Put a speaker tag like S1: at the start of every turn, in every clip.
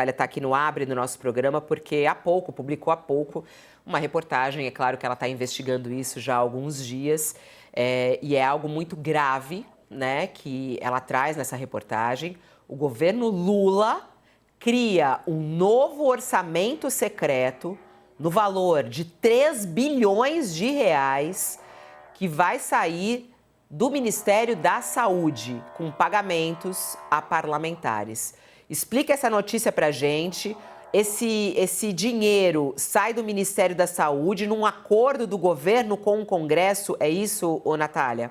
S1: Natália está aqui no Abre, no nosso programa, porque publicou há pouco, uma reportagem. É claro que ela está investigando isso já há alguns dias, e é algo muito grave, né, que ela traz nessa reportagem. O governo Lula cria um novo orçamento secreto no valor de 3 bilhões de reais, que vai sair do Ministério da Saúde, com pagamentos a parlamentares. Explica essa notícia pra gente. Esse dinheiro sai do Ministério da Saúde num acordo do governo com o Congresso, é isso, Natália?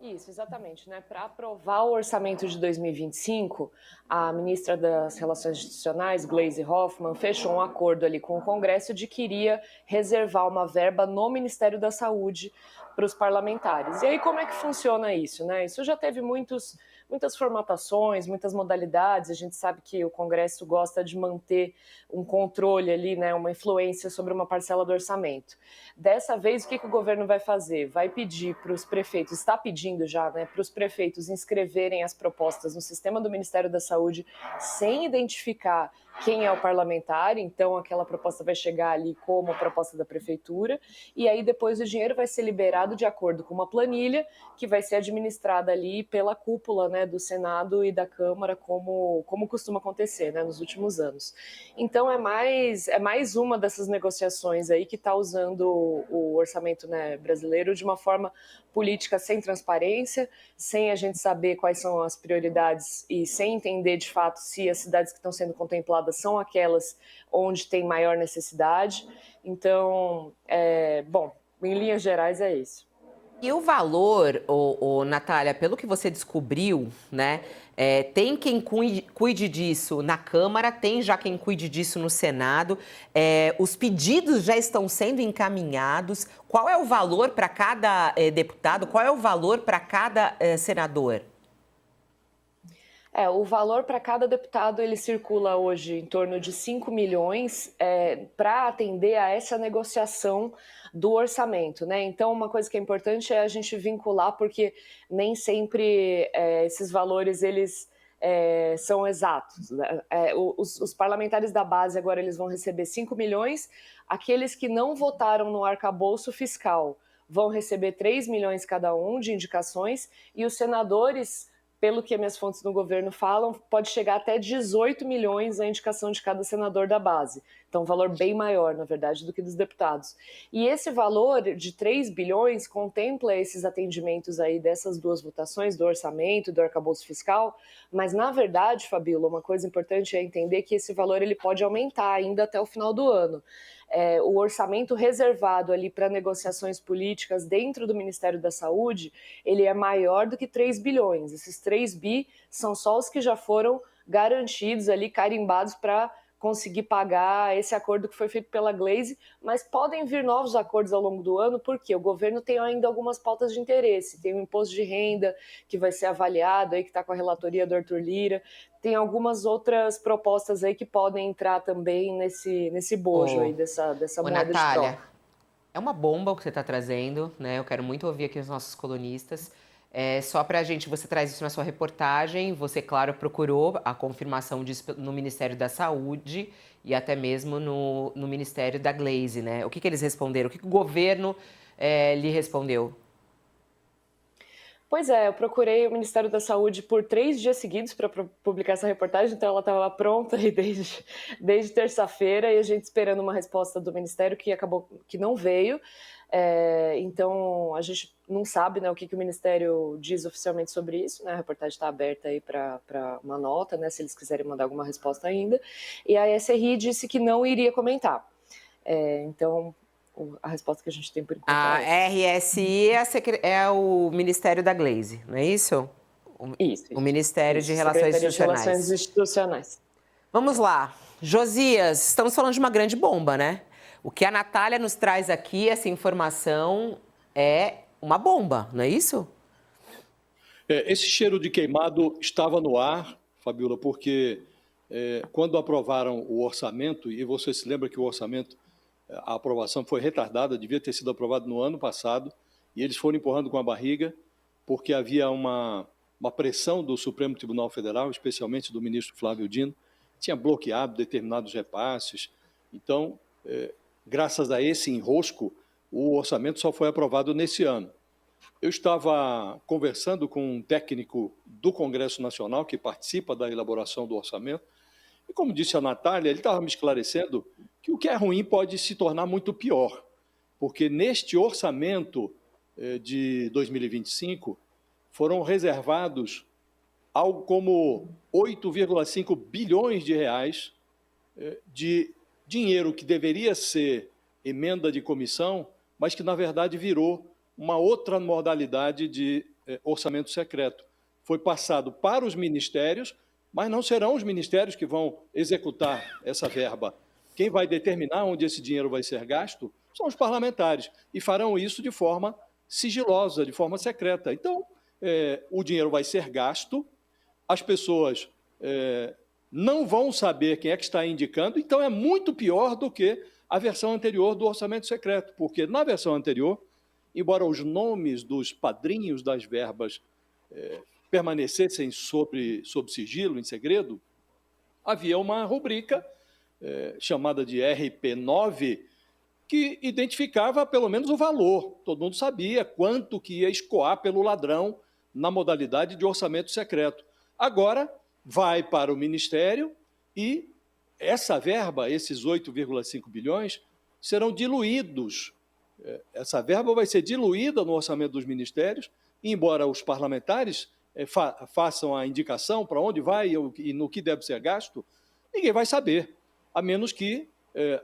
S2: Isso, exatamente, né? Para aprovar o orçamento de 2025, a ministra das Relações Institucionais, Gleisi Hoffmann, fechou um acordo ali com o Congresso de que iria reservar uma verba no Ministério da Saúde para os parlamentares. E aí, como é que funciona isso, né? Isso já teve muitas formatações, muitas modalidades. A gente sabe que o Congresso gosta de manter um controle ali, né, uma influência sobre uma parcela do orçamento. Dessa vez, o que o governo vai fazer? Vai pedir para os prefeitos, está pedindo já, né, para os prefeitos inscreverem as propostas no sistema do Ministério da Saúde sem identificar quem é o parlamentar. Então, aquela proposta vai chegar ali como proposta da prefeitura, e aí depois o dinheiro vai ser liberado de acordo com uma planilha que vai ser administrada ali pela cúpula, né, do Senado e da Câmara, como costuma acontecer, né, nos últimos anos. Então, é mais uma dessas negociações aí que está usando o orçamento, né, brasileiro de uma forma política, sem transparência, sem a gente saber quais são as prioridades e sem entender de fato se as cidades que estão sendo contempladas são aquelas onde tem maior necessidade. Então, bom, em linhas gerais é isso.
S1: E o valor, Natália, pelo que você descobriu, né? Tem quem cuide disso na Câmara, tem já quem cuide disso no Senado. Os pedidos já estão sendo encaminhados. Qual é o valor para cada deputado? Qual é o valor para cada senador?
S2: O valor para cada deputado ele circula hoje em torno de 5 milhões para atender a essa negociação do orçamento, né? Então, uma coisa que é importante é a gente vincular, porque nem sempre esses valores eles são exatos, né? Os parlamentares da base agora eles vão receber 5 milhões, aqueles que não votaram no arcabouço fiscal vão receber 3 milhões cada um de indicações, e os senadores, pelo que minhas fontes no governo falam, pode chegar até 18 milhões a indicação de cada senador da base. Então, um valor bem maior, na verdade, do que dos deputados. E esse valor de 3 bilhões contempla esses atendimentos aí dessas duas votações, do orçamento e do arcabouço fiscal, mas, na verdade, Fabíola, uma coisa importante é entender que esse valor ele pode aumentar ainda até o final do ano. O orçamento reservado ali para negociações políticas dentro do Ministério da Saúde, ele é maior do que 3 bilhões. Esses 3 bi são só os que já foram garantidos ali, carimbados para conseguir pagar esse acordo que foi feito pela Gleisi, mas podem vir novos acordos ao longo do ano, porque o governo tem ainda algumas pautas de interesse. Tem o imposto de renda que vai ser avaliado, aí que está com a relatoria do Arthur Lira. Tem algumas outras propostas aí que podem entrar também nesse bojo aí dessa moeda
S1: Natália,
S2: de troca.
S1: é uma bomba o que você está trazendo, né? Eu quero muito ouvir aqui os nossos colunistas. Só para a gente, você traz isso na sua reportagem, você, claro, procurou a confirmação disso no Ministério da Saúde e até mesmo no Ministério da Gleisi, né? O que eles responderam? O que o governo lhe respondeu?
S2: Pois é, eu procurei o Ministério da Saúde por 3 dias seguidos para publicar essa reportagem, então ela estava pronta aí desde terça-feira, e a gente esperando uma resposta do Ministério que acabou que não veio. Então a gente não sabe, né, o que o Ministério diz oficialmente sobre isso, né? A reportagem está aberta aí para uma nota, né, se eles quiserem mandar alguma resposta ainda. E a SRI disse que não iria comentar. Então a resposta que a gente tem por enquanto
S1: A
S2: é essa.
S1: RSI é o Ministério da Gleisi, não é isso? O Ministério de Relações
S2: Secretaria de Relações
S1: Institucionais.
S2: Institucionais.
S1: Vamos lá. Josias, estamos falando de uma grande bomba, né? O que a Natália nos traz aqui, essa informação, é uma bomba, não é isso?
S3: Esse cheiro de queimado estava no ar, Fabíola, porque quando aprovaram o orçamento, e você se lembra que o orçamento, a aprovação foi retardada, devia ter sido aprovado no ano passado, e eles foram empurrando com a barriga, porque havia uma uma pressão do Supremo Tribunal Federal, especialmente do ministro Flávio Dino, tinha bloqueado determinados repasses. Então, graças a esse enrosco, o orçamento só foi aprovado nesse ano. Eu estava conversando com um técnico do Congresso Nacional que participa da elaboração do orçamento, e como disse a Natália, ele estava me esclarecendo que o que é ruim pode se tornar muito pior, porque neste orçamento de 2025 foram reservados algo como 8,5 bilhões de reais de dinheiro que deveria ser emenda de comissão, mas que, na verdade, virou uma outra modalidade de orçamento secreto. Foi passado para os ministérios, mas não serão os ministérios que vão executar essa verba. Quem vai determinar onde esse dinheiro vai ser gasto são os parlamentares, e farão isso de forma sigilosa, de forma secreta. Então, o dinheiro vai ser gasto, as pessoas não vão saber quem é que está indicando, então é muito pior do que a versão anterior do orçamento secreto, porque na versão anterior, embora os nomes dos padrinhos das verbas permanecessem sob sigilo, em segredo, havia uma rubrica chamada de RP9, que identificava pelo menos o valor. Todo mundo sabia quanto que ia escoar pelo ladrão na modalidade de orçamento secreto. Agora, vai para o Ministério e essa verba, esses 8,5 bilhões, serão diluídos. Essa verba vai ser diluída no orçamento dos ministérios, embora os parlamentares façam a indicação para onde vai e no que deve ser gasto, ninguém vai saber, a menos que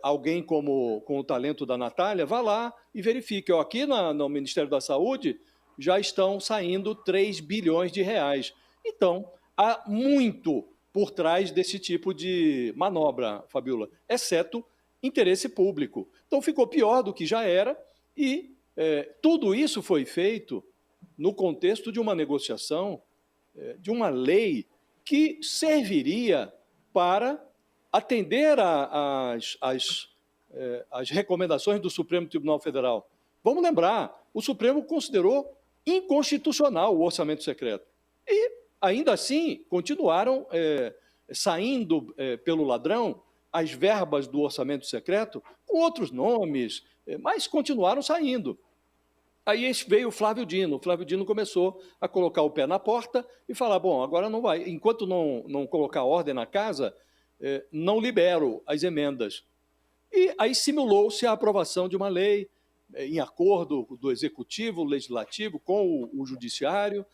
S3: alguém com o talento da Natália vá lá e verifique. Aqui no Ministério da Saúde já estão saindo 3 bilhões de reais. Então, há muito por trás desse tipo de manobra, Fabiola, exceto interesse público. Então, ficou pior do que já era e tudo isso foi feito no contexto de uma negociação, de uma lei que serviria para atender às recomendações do Supremo Tribunal Federal. Vamos lembrar, o Supremo considerou inconstitucional o orçamento secreto. E, ainda assim, continuaram saindo pelo ladrão as verbas do orçamento secreto com outros nomes, mas continuaram saindo. Aí veio o Flávio Dino. O Flávio Dino começou a colocar o pé na porta e falar, bom, agora não vai. Enquanto não colocar ordem na casa, não libero as emendas. E aí simulou-se a aprovação de uma lei em acordo do Executivo, Legislativo, com o Judiciário,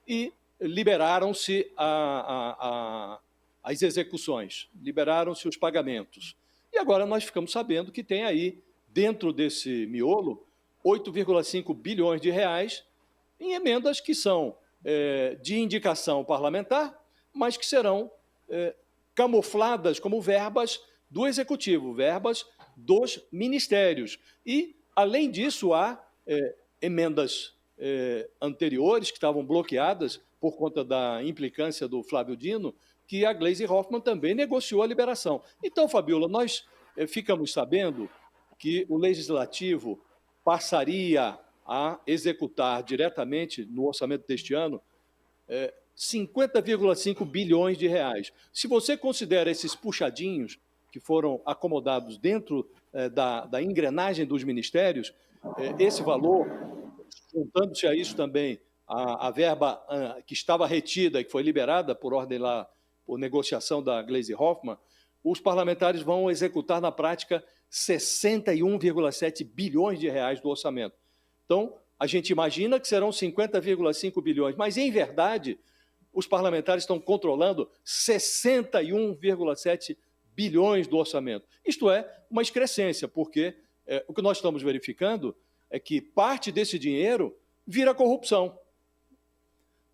S3: e liberaram-se as execuções, liberaram-se os pagamentos. E agora nós ficamos sabendo que tem aí, dentro desse miolo, 8,5 bilhões de reais em emendas que são de indicação parlamentar, mas que serão camufladas como verbas do Executivo, verbas dos ministérios. E, além disso, há emendas anteriores que estavam bloqueadas por conta da implicância do Flávio Dino, que a Gleisi Hoffmann também negociou a liberação. Então, Fabiola, nós ficamos sabendo que o Legislativo passaria a executar diretamente no orçamento deste ano 50,5 bilhões de reais. Se você considera esses puxadinhos que foram acomodados dentro da engrenagem dos ministérios, esse valor, juntando-se a isso também a verba que estava retida e que foi liberada por ordem lá, por negociação da Gleisi Hoffmann, os parlamentares vão executar na prática 61,7 bilhões de reais do orçamento. Então, a gente imagina que serão 50,5 bilhões, mas, em verdade, os parlamentares estão controlando 61,7 bilhões do orçamento. Isto é uma excrescência, porque o que nós estamos verificando é que parte desse dinheiro vira corrupção.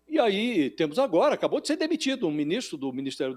S3: E aí temos agora, acabou de ser demitido um ministro do Ministério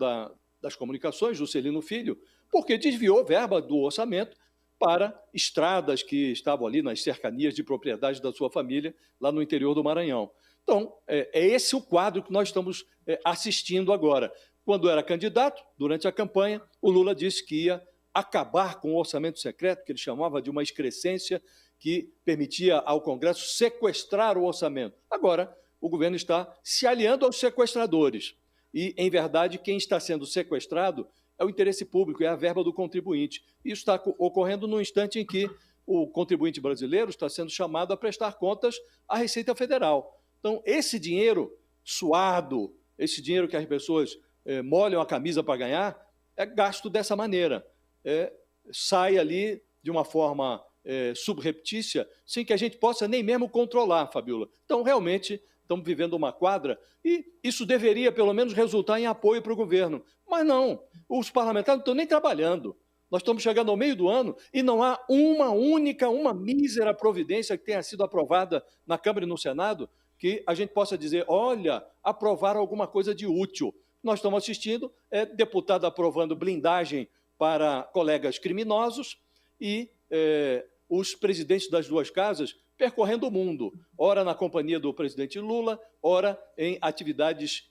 S3: das Comunicações, Juscelino Filho, porque desviou verba do orçamento para estradas que estavam ali nas cercanias de propriedade da sua família, lá no interior do Maranhão. Então, é esse o quadro que nós estamos assistindo agora. Quando era candidato, durante a campanha, o Lula disse que ia acabar com o orçamento secreto, que ele chamava de uma excrescência que permitia ao Congresso sequestrar o orçamento. Agora, o governo está se aliando aos sequestradores. E, em verdade, quem está sendo sequestrado é o interesse público, é a verba do contribuinte. Isso está ocorrendo no instante em que o contribuinte brasileiro está sendo chamado a prestar contas à Receita Federal. Então, esse dinheiro suado, esse dinheiro que as pessoas molham a camisa para ganhar, é gasto dessa maneira. Sai ali de uma forma subreptícia, sem que a gente possa nem mesmo controlar, Fabíola. Então, realmente, estamos vivendo uma quadra e isso deveria, pelo menos, resultar em apoio para o governo. Mas não, os parlamentares não estão nem trabalhando. Nós estamos chegando ao meio do ano e não há uma mísera providência que tenha sido aprovada na Câmara e no Senado que a gente possa dizer, olha, aprovaram alguma coisa de útil. Nós estamos assistindo deputado aprovando blindagem para colegas criminosos e os presidentes das duas casas percorrendo o mundo, ora na companhia do presidente Lula, ora em atividades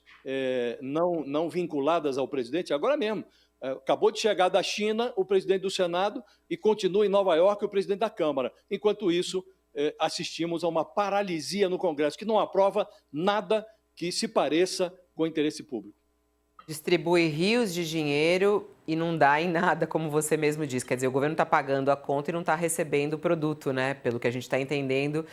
S3: não vinculadas ao presidente, agora mesmo. Acabou de chegar da China o presidente do Senado e continua em Nova York o presidente da Câmara. Enquanto isso, assistimos a uma paralisia no Congresso, que não aprova nada que se pareça com o interesse público.
S1: Distribui rios de dinheiro e não dá em nada, como você mesmo disse. Quer dizer, o governo está pagando a conta e não está recebendo o produto, né? Pelo que a gente está entendendo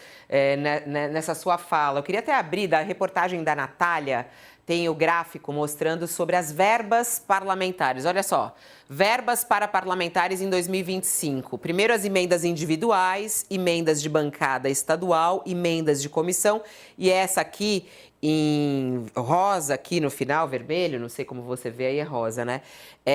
S1: nessa sua fala. Eu queria até abrir da reportagem da Natália, tem o gráfico mostrando sobre as verbas parlamentares. Olha só, verbas para parlamentares em 2025. Primeiro as emendas individuais, emendas de bancada estadual, emendas de comissão. E essa aqui em rosa, aqui no final, vermelho, não sei como você vê aí, é rosa, né?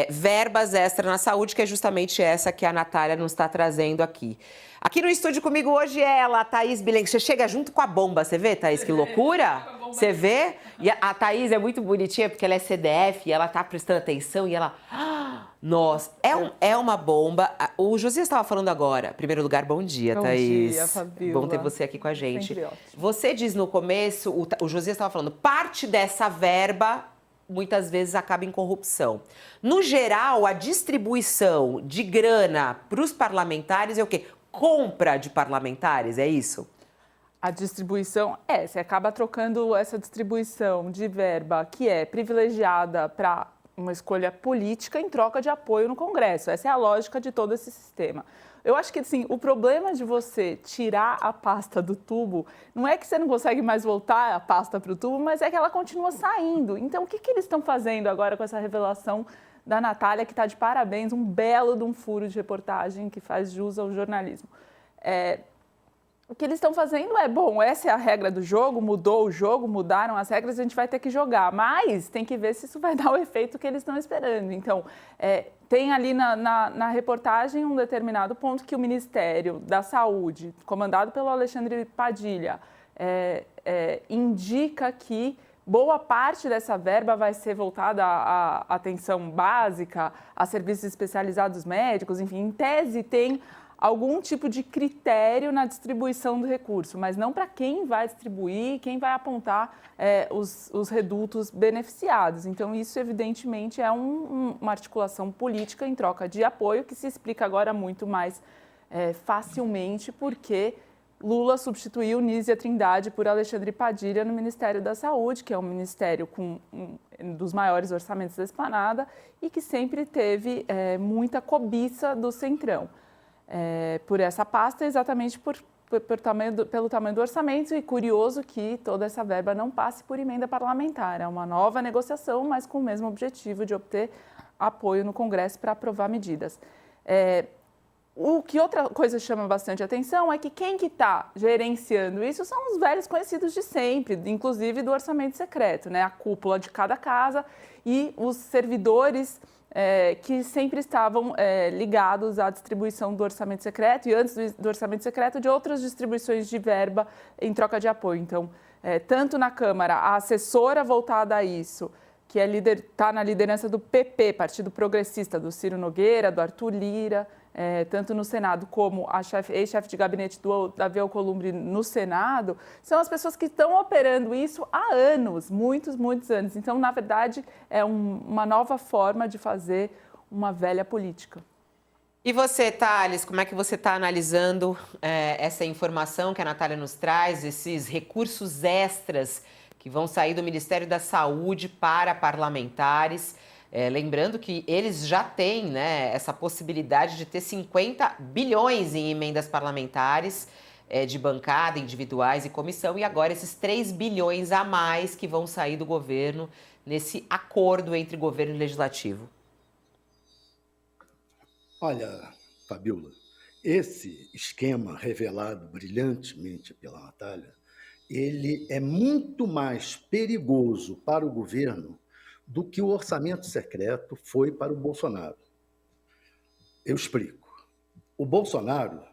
S1: Verbas extra na saúde, que é justamente essa que a Natália nos está trazendo aqui. Aqui no estúdio comigo hoje é ela, a Thaís Bilenque. Você chega junto com a bomba, você vê, Thaís? Que loucura! Você vê? E a Thaís é muito bonitinha, porque ela é CDF e ela tá prestando atenção e ela... Nossa, é uma bomba. O Josias estava falando agora. Em primeiro lugar, bom dia, Thaís.
S4: Bom dia, Fabíola.
S1: Bom ter você aqui com a gente.
S4: Sempre ótimo.
S1: Você diz no começo, o Josias estava falando, parte dessa verba muitas vezes acaba em corrupção. No geral, a distribuição de grana para os parlamentares é o quê? Compra de parlamentares, é isso?
S4: A distribuição, você acaba trocando essa distribuição de verba que é privilegiada para uma escolha política em troca de apoio no Congresso. Essa é a lógica de todo esse sistema. Eu acho que, assim, o problema de você tirar a pasta do tubo não é que você não consegue mais voltar a pasta para o tubo, mas é que ela continua saindo. Então, o que eles estão fazendo agora com essa revelação da Natália, que está de parabéns, um belo de um furo de reportagem que faz jus ao jornalismo? O que eles estão fazendo essa é a regra do jogo, mudou o jogo, mudaram as regras, a gente vai ter que jogar. Mas tem que ver se isso vai dar o efeito que eles estão esperando. Então, tem ali na reportagem um determinado ponto que o Ministério da Saúde, comandado pelo Alexandre Padilha, indica que boa parte dessa verba vai ser voltada à atenção básica, a serviços especializados médicos, enfim, em tese tem algum tipo de critério na distribuição do recurso, mas não para quem vai distribuir, quem vai apontar os redutos beneficiados. Então, isso, evidentemente, é uma articulação política em troca de apoio, que se explica agora muito mais facilmente, porque Lula substituiu Nízia Trindade por Alexandre Padilha no Ministério da Saúde, que é um ministério com um dos maiores orçamentos da esplanada e que sempre teve muita cobiça do Centrão. Por essa pasta, exatamente pelo tamanho do orçamento, e curioso que toda essa verba não passe por emenda parlamentar. É uma nova negociação, mas com o mesmo objetivo de obter apoio no Congresso para aprovar medidas. O que outra coisa chama bastante atenção é que quem que está gerenciando isso são os velhos conhecidos de sempre, inclusive do orçamento secreto, né? A cúpula de cada casa e os servidores que sempre estavam ligados à distribuição do orçamento secreto e antes do orçamento secreto de outras distribuições de verba em troca de apoio. Então, tanto na Câmara, a assessora voltada a isso, que está na liderança do PP, Partido Progressista, do Ciro Nogueira, do Arthur Lira, tanto no Senado como a ex-chefe de gabinete do Davi Alcolumbre no Senado, são as pessoas que estão operando isso há anos, muitos, muitos anos. Então, na verdade, é uma nova forma de fazer uma velha política.
S1: E você, Thales, como é que você está analisando essa informação que a Natália nos traz, esses recursos extras que vão sair do Ministério da Saúde para parlamentares. Lembrando que eles já têm, né, essa possibilidade de ter 50 bilhões em emendas parlamentares, de bancada, individuais e comissão, e agora esses 3 bilhões a mais que vão sair do governo nesse acordo entre governo e legislativo.
S5: Olha, Fabíola, esse esquema revelado brilhantemente pela Natália, ele é muito mais perigoso para o governo do que o orçamento secreto foi para o Bolsonaro. Eu explico. O Bolsonaro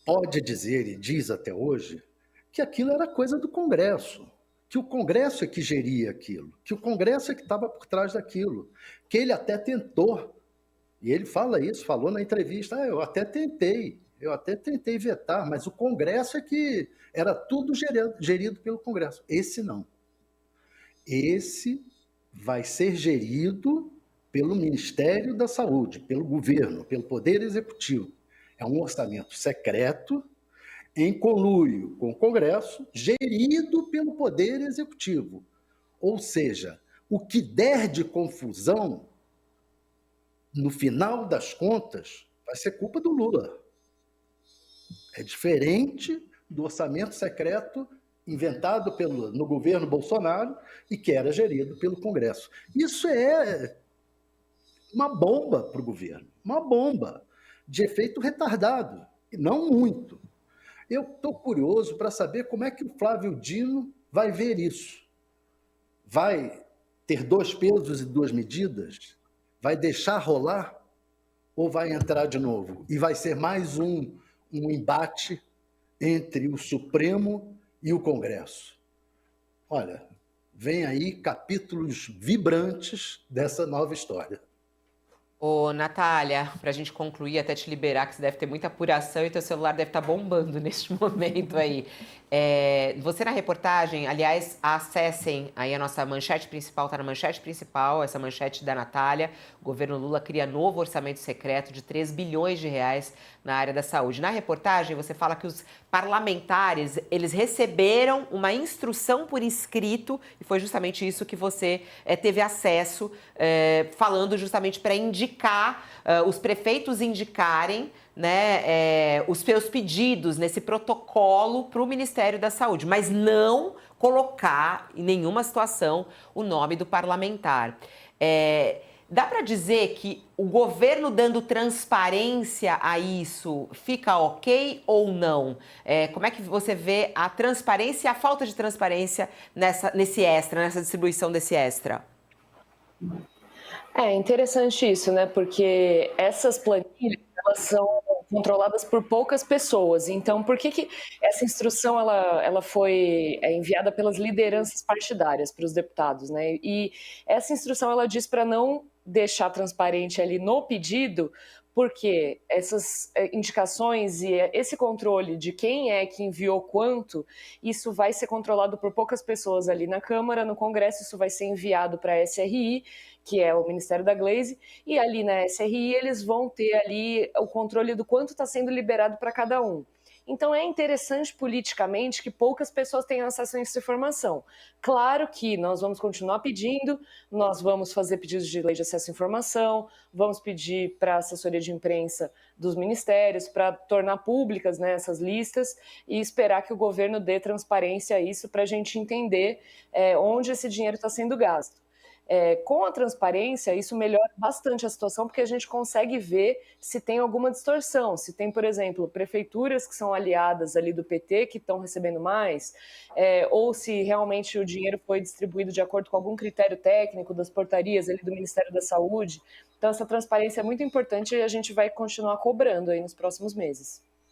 S5: pode dizer, e diz até hoje, que aquilo era coisa do Congresso, que o Congresso é que geria aquilo, que o Congresso é que estava por trás daquilo, que ele até tentou, e ele fala isso, falou na entrevista, eu até tentei vetar, mas o Congresso é que era tudo gerido pelo Congresso. Esse não. Esse vai ser gerido pelo Ministério da Saúde, pelo governo, pelo Poder Executivo. É um orçamento secreto, em conluio com o Congresso, gerido pelo Poder Executivo. Ou seja, o que der de confusão, no final das contas, vai ser culpa do Lula. É diferente do orçamento secreto inventado no governo Bolsonaro e que era gerido pelo Congresso. Isso é uma bomba para o governo, uma bomba de efeito retardado, e não muito. Eu estou curioso para saber como é que o Flávio Dino vai ver isso. Vai ter 2 pesos e 2 medidas? Vai deixar rolar? Ou vai entrar de novo? E vai ser mais um embate entre o Supremo e o Congresso. Olha, vem aí capítulos vibrantes dessa nova história.
S1: Ô, Natália, para a gente concluir, até te liberar, que você deve ter muita apuração e teu celular deve estar bombando neste momento aí. Você na reportagem, aliás, acessem aí a nossa manchete principal, está na manchete principal, essa manchete da Natália. O governo Lula cria novo orçamento secreto de 3 bilhões de reais na área da saúde. Na reportagem, você fala que os parlamentares, eles receberam uma instrução por escrito, e foi justamente isso que você teve acesso, falando justamente para indicar, os prefeitos indicarem, né, os seus pedidos nesse protocolo para o Ministério da Saúde, mas não colocar em nenhuma situação o nome do parlamentar. Dá para dizer que o governo dando transparência a isso fica ok ou não? Como é que você vê a transparência e a falta de transparência nesse extra, nessa distribuição desse extra?
S2: É interessante isso, né? Porque essas planilhas, elas são controladas por poucas pessoas. Então, por que essa instrução ela foi enviada pelas lideranças partidárias para os deputados, né? E essa instrução ela diz para não deixar transparente ali no pedido, porque essas indicações e esse controle de quem é que enviou quanto, isso vai ser controlado por poucas pessoas ali na Câmara, no Congresso isso vai ser enviado para a SRI, que é o Ministério da Glaze, e ali na SRI eles vão ter ali o controle do quanto está sendo liberado para cada um. Então é interessante politicamente que poucas pessoas tenham acesso a essa informação. Claro que nós vamos continuar pedindo, nós vamos fazer pedidos de lei de acesso à informação, vamos pedir para a assessoria de imprensa dos ministérios para tornar públicas, né, essas listas e esperar que o governo dê transparência a isso para a gente entender onde esse dinheiro está sendo gasto. Com a transparência, isso melhora bastante a situação, porque a gente consegue ver se tem alguma distorção, se tem, por exemplo, prefeituras que são aliadas ali do PT que estão recebendo mais, ou se realmente o dinheiro foi distribuído de acordo com algum critério técnico das portarias ali do Ministério da Saúde. Então, essa transparência é muito importante e a gente vai continuar cobrando aí nos próximos meses.